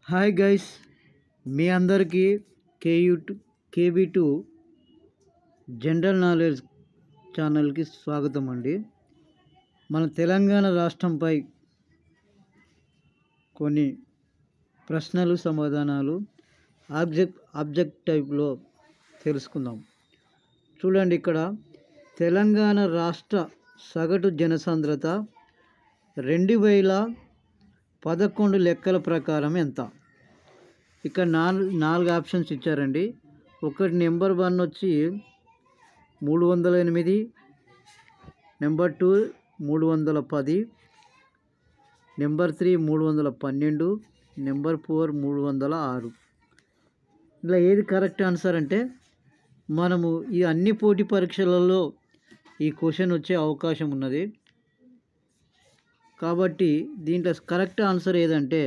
Hi guys, మీ అందరికీ కేబీ2 general knowledge ఛానల్కి స్వాగతం అండి. మన తెలంగాణ రాష్ట్రంపై కొన్ని ప్రశ్నలు సమాధానాలు ఆబ్జెక్ట్ టైప్లో తెలుసుకుందాం. చూడండి, ఇక్కడ తెలంగాణ రాష్ట్ర సగటు జనసాంద్రత 2011 లెక్కల ప్రకారం ఎంత? ఇక్కడ నాలుగు ఆప్షన్స్ ఇచ్చారండి. ఒకటి నెంబర్ 1 వచ్చి 308, నెంబర్ 2 310, నెంబర్ 3 312, నెంబర్ 4 306. ఇలా ఏది కరెక్ట్ ఆన్సర్ అంటే మనము ఈ అన్ని పోటీ పరీక్షలలో ఈ క్వశ్చన్ వచ్చే అవకాశం ఉన్నది. కాబట్టి దీంట్లో కరెక్ట్ ఆన్సర్ ఏదంటే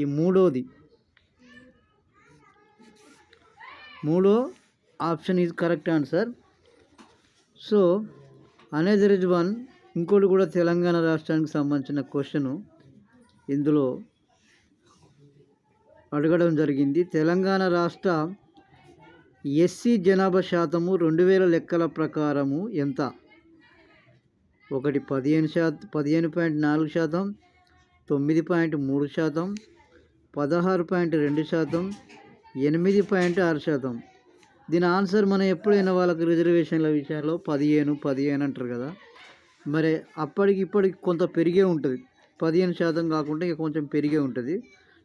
ఈ మూడో option is correct answer. So another is one, ఇంకోటి కూడా తెలంగాణ రాష్ట్రానికి సంబంధించిన క్వశ్చను ఇందులో అడగడం జరిగింది. తెలంగాణ రాష్ట్ర ఎస్సీ జనాభా శాతము 2000 లెక్కల ప్రకారము ఎంత? ఒకటి 15.4%, 9.3%, 16.2%, 8.6%. దీని ఆన్సర్ మనం ఎప్పుడైనా వాళ్ళకి రిజర్వేషన్ల విషయంలో 15 అంటారు కదా, మరి అప్పటికి ఇప్పటికి కొంత పెరిగే ఉంటుంది. 15% కాకుండా ఇక కొంచెం పెరిగే ఉంటుంది.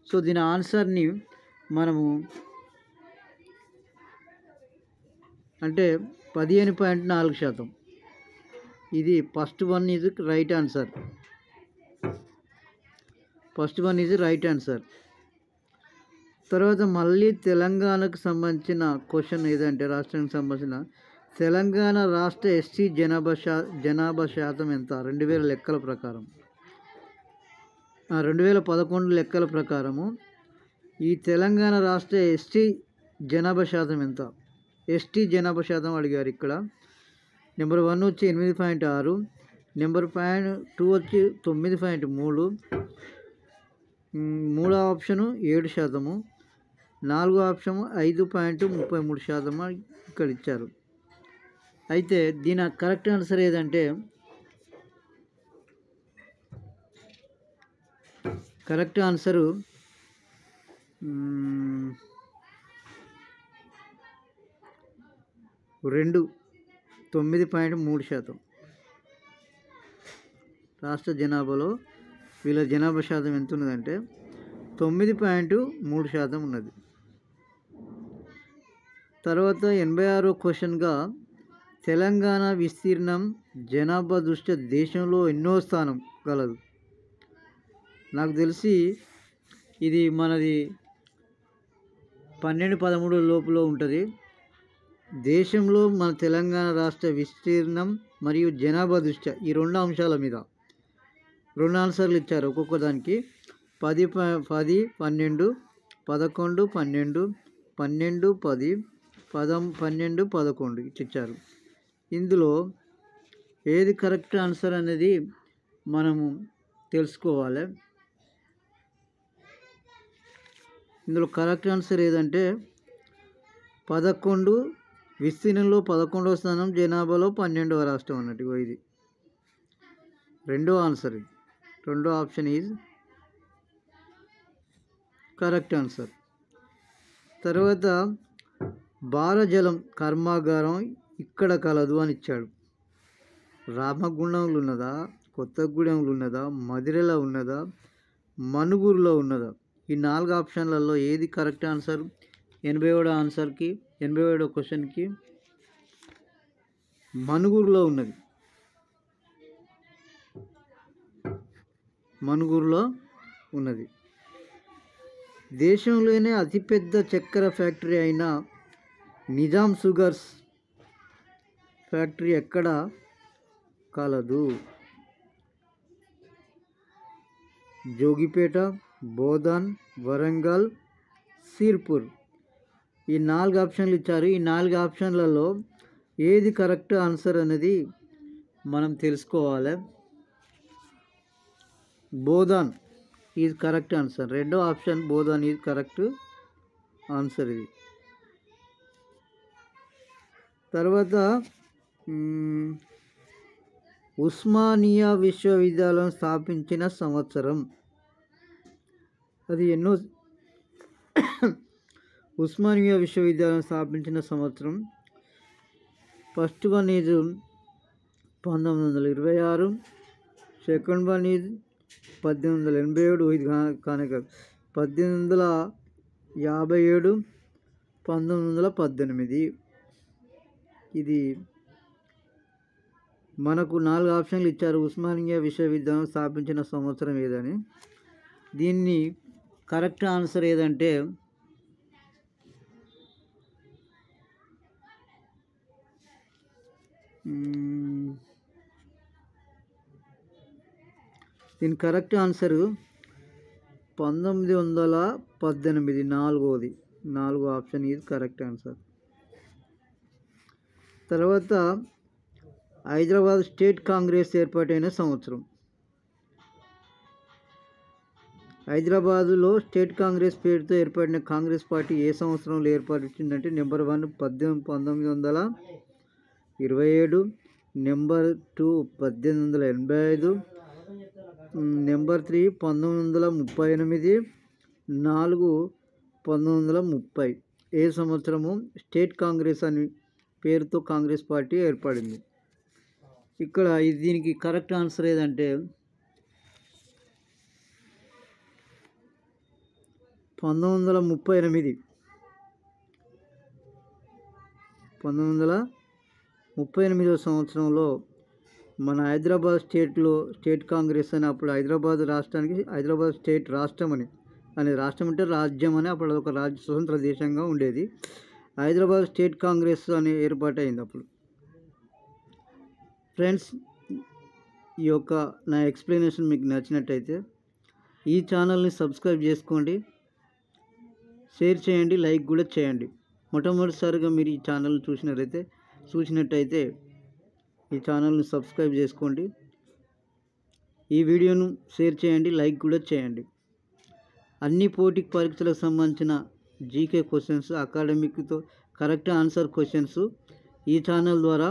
సో దీని ఆన్సర్ని మనము అంటే 15.4%. ఇది first one is right answer. తర్వాత మళ్ళీ తెలంగాణకు సంబంధించిన క్వశ్చన్ ఏదంటే రాష్ట్రానికి సంబంధించిన తెలంగాణ రాష్ట్ర ఎస్సీ జనాభా శాతం ఎంత 2000 లెక్కల ప్రకారం? 2011 లెక్కల ప్రకారము ఈ తెలంగాణ రాష్ట్ర ఎస్టీ జనాభా శాతం ఎంత? ఎస్టీ జనాభా శాతం అడిగారు. ఇక్కడ నెంబర్ 1 వచ్చి 8.6, నెంబర్ 2 వచ్చి 9.3, మూడో ఆప్షను 7%, నాలుగో ఆప్షను 5.33% ఇక్కడ ఇచ్చారు. అయితే దీని కరెక్ట్ ఆన్సర్ ఏదంటే కరెక్ట్ ఆన్సరు 9.3%. రాష్ట్ర జనాభాలో వీళ్ళ జనాభా శాతం ఎంత ఉన్నదంటే 9.3% ఉన్నది. తర్వాత 86వ క్వశ్చన్గా తెలంగాణ విస్తీర్ణం జనాభా దృష్ట్యా దేశంలో ఎన్నో స్థానం కలదు? నాకు తెలిసి ఇది మనది 12-13 లోపల ఉంటుంది. దేశంలో మన తెలంగాణ రాష్ట్ర విస్తీర్ణం మరియు జనాభా దృష్ట్యా ఈ 2 అంశాల మీద 2 ఆన్సర్లు ఇచ్చారు. ఒక్కొక్క దానికి 10, 12, 11, 12, 10, 12, 11 ఇచ్చారు. ఇందులో ఏది కరెక్ట్ ఆన్సర్ అనేది మనము తెలుసుకోవాలి. ఇందులో కరెక్ట్ ఆన్సర్ ఏదంటే 11, విస్తీర్ణంలో 11వ స్థానం, జనాభాలో 12వ రాష్ట్రం అన్నట్టు. ఇది రెండో ఆన్సర్. రెండో ఆప్షన్ ఈజ్ కరెక్ట్ ఆన్సర్. తర్వాత భారజలం కర్మాగారం ఇక్కడ కలదు అని ఇచ్చాడు. రామగుండంలో ఉన్నదా, కొత్తగూడెంలో ఉన్నదా, మధిరలో ఉన్నదా, మనుగురులో ఉన్నదా? ఈ 4 ఆప్షన్లలో ఏది కరెక్ట్ ఆన్సర్? 87వ క్వశ్చన్కి మనుగురులో ఉన్నది. దేశంలోనే అతిపెద్ద చక్కెర ఫ్యాక్టరీ అయిన నిజాం షుగర్స్ ఫ్యాక్టరీ ఎక్కడ కలదు? జోగిపేట, బోధన్, వరంగల్, సిర్పూర్. ఈ 4 ఆప్షన్లు ఇచ్చారు. ఈ 4 ఆప్షన్లలో ఏది కరెక్ట్ ఆన్సర్ అనేది మనం తెలుసుకోవాలి. Bodhan is correct answer. రెండో option Bodhan is correct answer ఇది. తర్వాత ఉస్మానియా విశ్వవిద్యాలయం స్థాపించిన సంవత్సరం అది ఎన్నో ఉస్మానియా విశ్వవిద్యాలయం స్థాపించిన సంవత్సరం first one is 1926, second one is 1887, ఇది కానీ 1857, 1918. ఇది మనకు 4 ఆప్షన్లు ఇచ్చారు. ఉస్మానియా విశ్వవిద్యాలయం స్థాపించిన సంవత్సరం ఏదని. దీన్ని కరెక్ట్ ఆన్సర్ ఏదంటే దీని కరెక్ట్ ఆన్సరు 1918. నాలుగో ఆప్షన్ ఇది కరెక్ట్ ఆన్సర్. తర్వాత హైదరాబాద్ స్టేట్ కాంగ్రెస్ ఏర్పాటైన సంవత్సరం. హైదరాబాదులో స్టేట్ కాంగ్రెస్ పేరుతో ఏర్పడిన కాంగ్రెస్ పార్టీ ఏ సంవత్సరంలో ఏర్పడిందంటే నెంబర్ 1 1927, నెంబర్ 2 1885, నెంబర్ 3 1938, 4 1930. ఏ సంవత్సరము స్టేట్ కాంగ్రెస్ అని పేరుతో కాంగ్రెస్ పార్టీ ఏర్పడింది. ఇక్కడ దీనికి కరెక్ట్ ఆన్సర్ ఏదంటే 1938. 1938వ సంవత్సరంలో మన హైదరాబాద్ స్టేట్ కాంగ్రెస్ అని, అప్పుడు హైదరాబాద్ రాష్ట్రానికి హైదరాబాద్ స్టేట్ రాష్ట్రం అని రాష్ట్రం అంటే రాజ్యం అని, అప్పుడు ఒక స్వతంత్ర దేశంగా ఉండేది. హైదరాబాద్ స్టేట్ కాంగ్రెస్ అని ఏర్పాటైంది అప్పుడు. ఫ్రెండ్స్, ఈ యొక్క నా ఎక్స్ప్లెనేషన్ మీకు నచ్చినట్టయితే ఈ ఛానల్ని సబ్స్క్రైబ్ చేసుకోండి, షేర్ చేయండి, లైక్ కూడా చేయండి. మొట్టమొదటిసారిగా మీరు ఈ ఛానల్ని చూసినట్టయితే ఈ ఛానల్ని సబ్స్క్రైబ్ చేసుకోండి, ఈ వీడియోను షేర్ చేయండి, లైక్ కూడా చేయండి. అన్ని పోటీ పరీక్షలకు సంబంధించిన జీకే క్వశ్చన్స్, అకాడమిక్తో కరెక్ట్ ఆన్సర్ క్వశ్చన్స్ ఈ ఛానల్ ద్వారా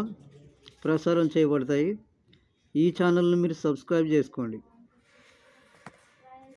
ప్రసారం చేయబడతాయి. ఈ ఛానల్ని మీరు సబ్స్క్రైబ్ చేసుకోండి.